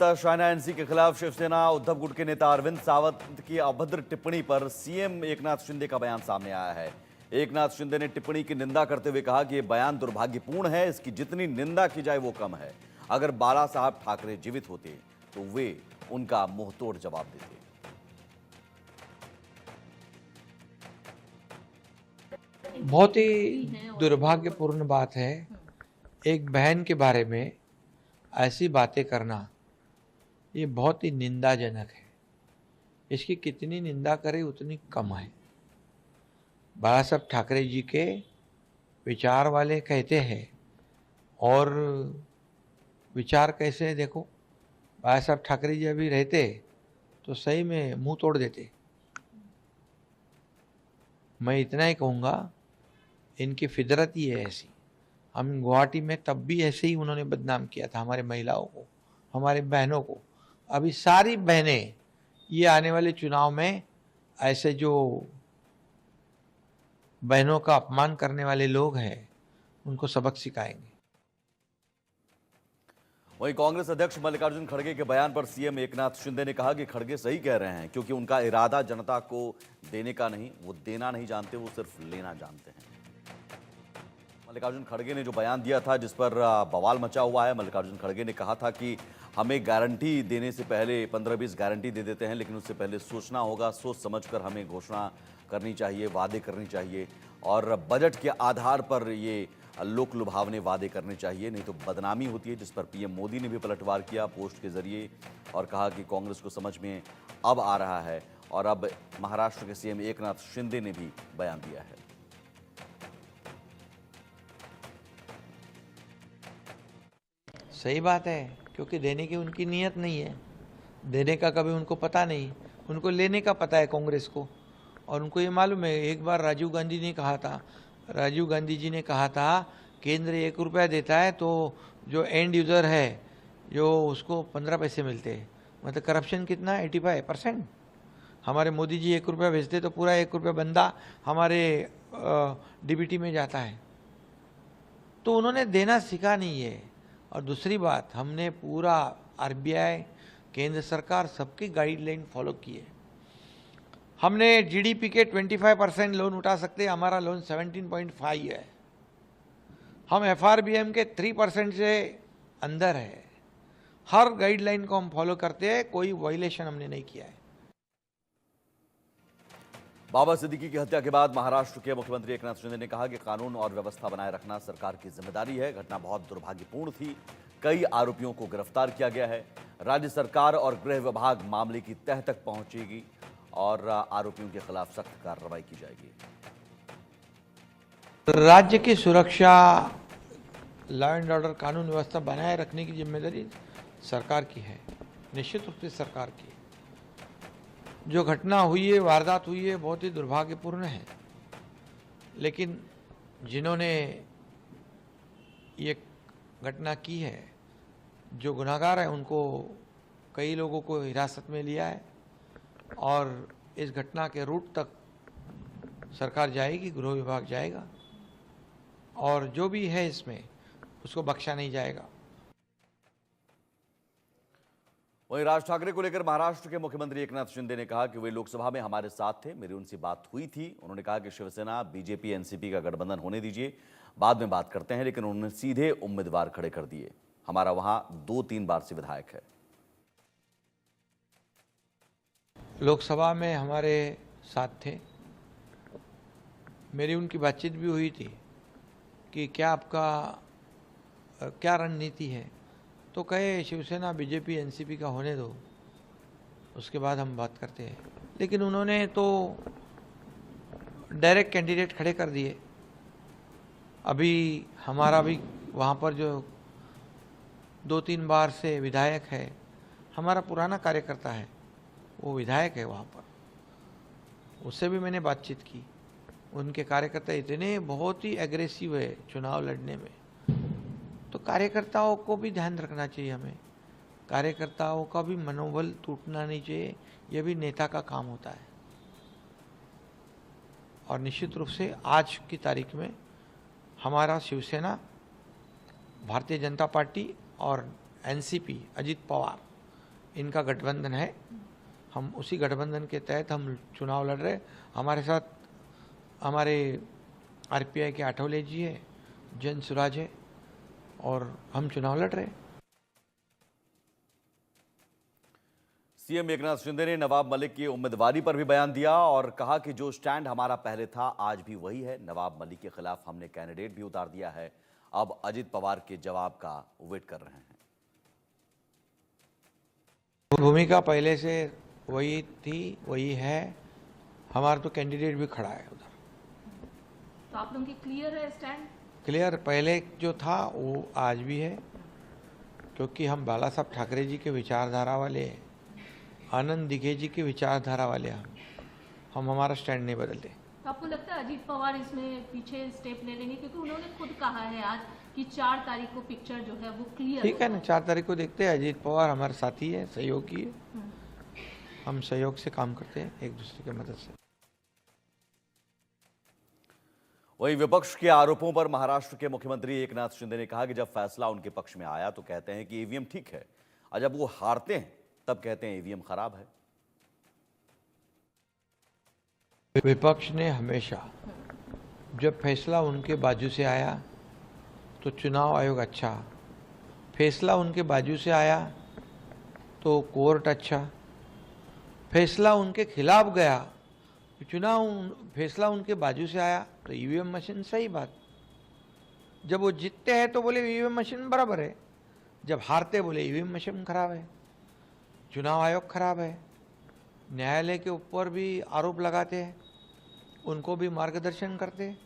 नेता शाहना एनसी के खिलाफ शिवसेना उद्धव गुट के नेता अरविंद सावंत की अभद्र टिप्पणी पर सीएम एकनाथ शिंदे का बयान सामने आया है। एकनाथ शिंदे ने टिप्पणी की निंदा करते हुए कहा कि यह बयान दुर्भाग्यपूर्ण है, इसकी जितनी निंदा की जाए वो कम है। अगर बाला साहब ठाकरे जीवित होते तो वे उनका मुंहतोड़ जवाब देते। बहुत ही दुर्भाग्यपूर्ण बात है एक बहन के बारे में ऐसी बातें करना, ये बहुत ही निंदाजनक है। इसकी कितनी निंदा करें उतनी कम है। बाला साहब ठाकरे जी के विचार वाले कहते हैं, और विचार कैसे है देखो, बाला साहब ठाकरे जी अभी रहते तो सही में मुंह तोड़ देते। मैं इतना ही कहूँगा, इनकी फितरत ही है ऐसी। हम गुवाहाटी में तब भी ऐसे ही उन्होंने बदनाम किया था हमारे महिलाओं को, हमारे बहनों को। अभी सारी बहनें ये आने वाले चुनाव में ऐसे जो बहनों का अपमान करने वाले लोग हैं उनको सबक सिखाएंगे। वहीं कांग्रेस अध्यक्ष मल्लिकार्जुन खड़गे के बयान पर सीएम एकनाथ शिंदे ने कहा कि खड़गे सही कह रहे हैं, क्योंकि उनका इरादा जनता को देने का नहीं, वो देना नहीं जानते, वो सिर्फ लेना जानते हैं। मल्लिकार्जुन खड़गे ने जो बयान दिया था, जिस पर बवाल मचा हुआ है, मल्लिकार्जुन खड़गे ने कहा था कि हमें गारंटी देने से पहले 15-20 गारंटी दे देते हैं, लेकिन उससे पहले सोचना होगा, सोच समझकर हमें घोषणा करनी चाहिए, वादे करनी चाहिए, और बजट के आधार पर ये लोक लुभावने वादे करने चाहिए, नहीं तो बदनामी होती है। जिस पर पीएम मोदी ने भी पलटवार किया पोस्ट के जरिए और कहा कि कांग्रेस को समझ में अब आ रहा है। और अब महाराष्ट्र के सीएम एकनाथ शिंदे ने भी बयान दिया है। सही बात है, क्योंकि देने की उनकी नीयत नहीं है, देने का कभी उनको पता नहीं, उनको लेने का पता है कांग्रेस को। और उनको ये मालूम है, एक बार राजीव गांधी जी ने कहा था केंद्र 1 रुपया देता है तो जो एंड यूज़र है जो उसको 15 पैसे मिलते हैं। मतलब करप्शन कितना, 85%। हमारे मोदी जी 1 रुपया भेजते तो पूरा 1 रुपया बंदा हमारे डीबीटी में जाता है। तो उन्होंने देना सीखा नहीं है। और दूसरी बात, हमने पूरा आरबीआई, केंद्र सरकार सबकी गाइडलाइन फॉलो की है। हमने जीडीपी के 25% लोन उठा सकते हैं, हमारा लोन 17.5 है। हम एफआरबीएम के 3% से अंदर है। हर गाइडलाइन को हम फॉलो करते हैं, कोई वायलेशन हमने नहीं किया है। बाबा सिद्दीकी की हत्या के बाद महाराष्ट्र के मुख्यमंत्री एकनाथ शिंदे ने कहा कि कानून और व्यवस्था बनाए रखना सरकार की जिम्मेदारी है। घटना बहुत दुर्भाग्यपूर्ण थी, कई आरोपियों को गिरफ्तार किया गया है। राज्य सरकार और गृह विभाग मामले की तह तक पहुंचेगी और आरोपियों के खिलाफ सख्त कार्रवाई की जाएगी। राज्य की सुरक्षा, लॉ एंड ऑर्डर, कानून व्यवस्था बनाए रखने की जिम्मेदारी सरकार की है, निश्चित रूप से सरकार की है। जो घटना हुई है, वारदात हुई है, बहुत ही दुर्भाग्यपूर्ण है। लेकिन जिन्होंने ये घटना की है, जो गुनाहगार है, उनको कई लोगों को हिरासत में लिया है और इस घटना के रूट तक सरकार जाएगी, गृह विभाग जाएगा, और जो भी है इसमें उसको बख्शा नहीं जाएगा। वहीं राज ठाकरे को लेकर महाराष्ट्र के मुख्यमंत्री एकनाथ शिंदे ने कहा कि वे लोकसभा में हमारे साथ थे, मेरी उनसे बात हुई थी। उन्होंने कहा कि शिवसेना बीजेपी एनसीपी का गठबंधन होने दीजिए, बाद में बात करते हैं, लेकिन उन्होंने सीधे उम्मीदवार खड़े कर दिए। हमारा वहां 2-3 बार से विधायक है। लोकसभा में हमारे साथ थे, मेरी उनकी बातचीत भी हुई थी कि क्या आपका क्या रणनीति है। तो कहे शिवसेना बीजेपी एनसीपी का होने दो, उसके बाद हम बात करते हैं। लेकिन उन्होंने तो डायरेक्ट कैंडिडेट खड़े कर दिए। अभी हमारा भी वहाँ पर जो 2-3 बार से विधायक है, हमारा पुराना कार्यकर्ता है, वो विधायक है वहाँ पर, उससे भी मैंने बातचीत की। उनके कार्यकर्ता इतने बहुत ही एग्रेसिव है चुनाव लड़ने में। तो कार्यकर्ताओं को भी ध्यान रखना चाहिए हमें, कार्यकर्ताओं का भी मनोबल टूटना नहीं चाहिए, यह भी नेता का काम होता है। और निश्चित रूप से आज की तारीख में हमारा शिवसेना, भारतीय जनता पार्टी और एनसीपी, अजित पवार, इनका गठबंधन है, हम उसी गठबंधन के तहत हम चुनाव लड़ रहे। हमारे साथ हमारे आरपीआई के आठवले जी है, जन सुराज है और हम चुनाव लड़ रहे हैं। सीएम एकनाथ शिंदे ने नवाब मलिक की उम्मीदवारी पर भी बयान दिया और कहा कि जो स्टैंड हमारा पहले था आज भी वही है। नवाब मलिक के खिलाफ हमने कैंडिडेट भी उतार दिया है, अब अजित पवार के जवाब का वेट कर रहे हैं। भूमिका पहले से वही थी, वही है। हमारा तो कैंडिडेट भी खड़ा है उधर। तो आप लोगों की क्लियर है स्टैंड? क्लियर पहले जो था वो आज भी है, क्योंकि हम बाला साहब ठाकरे जी के विचारधारा वाले हैं, आनंद दिघे जी के विचारधारा वाले हम हमारा स्टैंड नहीं बदलते। तो आपको लगता है अजीत पवार इसमें पीछे स्टेप ले लेंगे, क्योंकि उन्होंने खुद कहा है आज कि 4 तारीख को पिक्चर जो है वो क्लियर। ठीक है ना, 4 तारीख को देखते हैं। अजीत पवार हमारे साथी है, सहयोगी है, हम सहयोग से काम करते हैं एक दूसरे की मदद से। वहीं विपक्ष के आरोपों पर महाराष्ट्र के मुख्यमंत्री एकनाथ शिंदे ने कहा कि जब फैसला उनके पक्ष में आया तो कहते हैं कि ईवीएम ठीक है, और जब वो हारते हैं तब कहते हैं ईवीएम खराब है। विपक्ष ने हमेशा जब फैसला उनके बाजू से आया तो चुनाव आयोग अच्छा, फैसला उनके बाजू से आया तो कोर्ट अच्छा, फैसला उनके खिलाफ गया, फैसला उनके बाजू से आया तो ईवीएम मशीन सही बात। जब वो जीतते हैं तो बोले ईवीएम मशीन बराबर है, जब हारते बोले ईवीएम मशीन खराब है, चुनाव आयोग खराब है। न्यायालय के ऊपर भी आरोप लगाते हैं, उनको भी मार्गदर्शन करते हैं,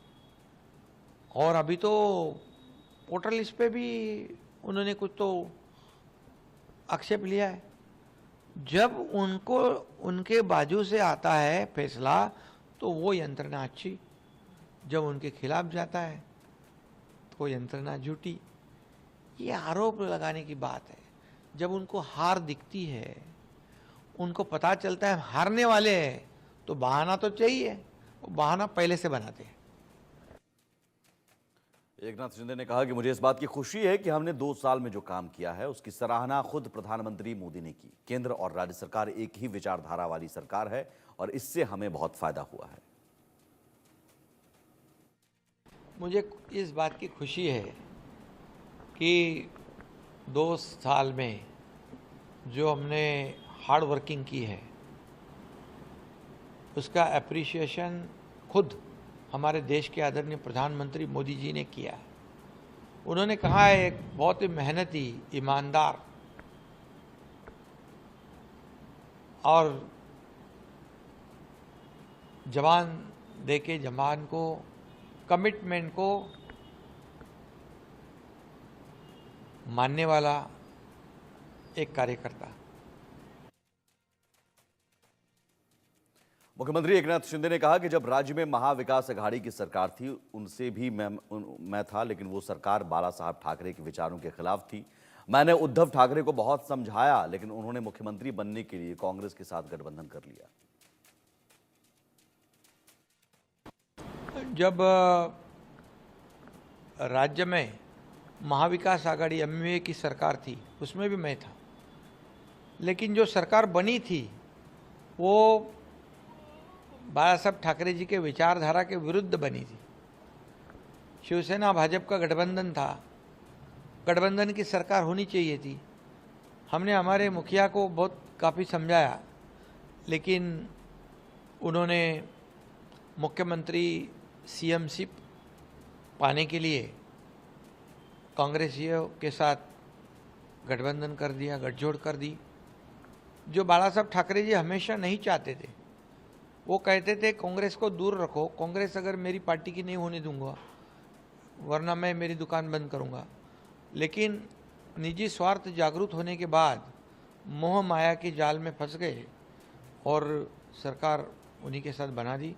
और अभी तो पोर्टल लिस्ट पे भी उन्होंने कुछ तो आक्षेप लिया है। जब उनको उनके बाजू से आता है फैसला तो वो यंत्रणा अच्छी, जब उनके खिलाफ जाता है तो यंत्रणा झूठी। ये आरोप लगाने की बात है। जब उनको हार दिखती है, उनको पता चलता है हारने वाले हैं, तो बहाना तो चाहिए, वो बहाना पहले से बनाते हैं। एकनाथ शिंदे ने कहा कि मुझे इस बात की खुशी है कि हमने 2 साल में जो काम किया है उसकी सराहना खुद प्रधानमंत्री मोदी ने की। केंद्र और राज्य सरकार एक ही विचारधारा वाली सरकार है और इससे हमें बहुत फायदा हुआ है। मुझे इस बात की खुशी है कि 2 साल में जो हमने हार्ड वर्किंग की है उसका एप्रिसिएशन खुद हमारे देश के आदरणीय प्रधानमंत्री मोदी जी ने किया है। उन्होंने कहा है एक बहुत ही मेहनती, ईमानदार और जवान देके जवान को, कमिटमेंट को मानने वाला एक कार्यकर्ता। मुख्यमंत्री एकनाथ शिंदे ने कहा कि जब राज्य में महाविकास अघाड़ी की सरकार थी उनसे भी मैं था, लेकिन वो सरकार बाला साहब ठाकरे के विचारों के खिलाफ थी। मैंने उद्धव ठाकरे को बहुत समझाया, लेकिन उन्होंने मुख्यमंत्री बनने के लिए कांग्रेस के साथ गठबंधन कर लिया। जब राज्य में महाविकास आघाड़ी एमवीए की सरकार थी उसमें भी मैं था, लेकिन जो सरकार बनी थी वो बाला साहब ठाकरे जी के विचारधारा के विरुद्ध बनी थी। शिवसेना भाजपा का गठबंधन था, गठबंधन की सरकार होनी चाहिए थी। हमने हमारे मुखिया को बहुत काफ़ी समझाया, लेकिन उन्होंने मुख्यमंत्री सीएमशिप पाने के लिए कांग्रेसियों के साथ गठबंधन कर दिया, गठजोड़ कर दी, जो बाला साहब ठाकरे जी हमेशा नहीं चाहते थे। वो कहते थे कांग्रेस को दूर रखो, कांग्रेस अगर मेरी पार्टी की नहीं होने दूंगा वरना मैं मेरी दुकान बंद करूंगा। लेकिन निजी स्वार्थ जागरूक होने के बाद मोह माया के जाल में फंस गए और सरकार उन्हीं के साथ बना दी।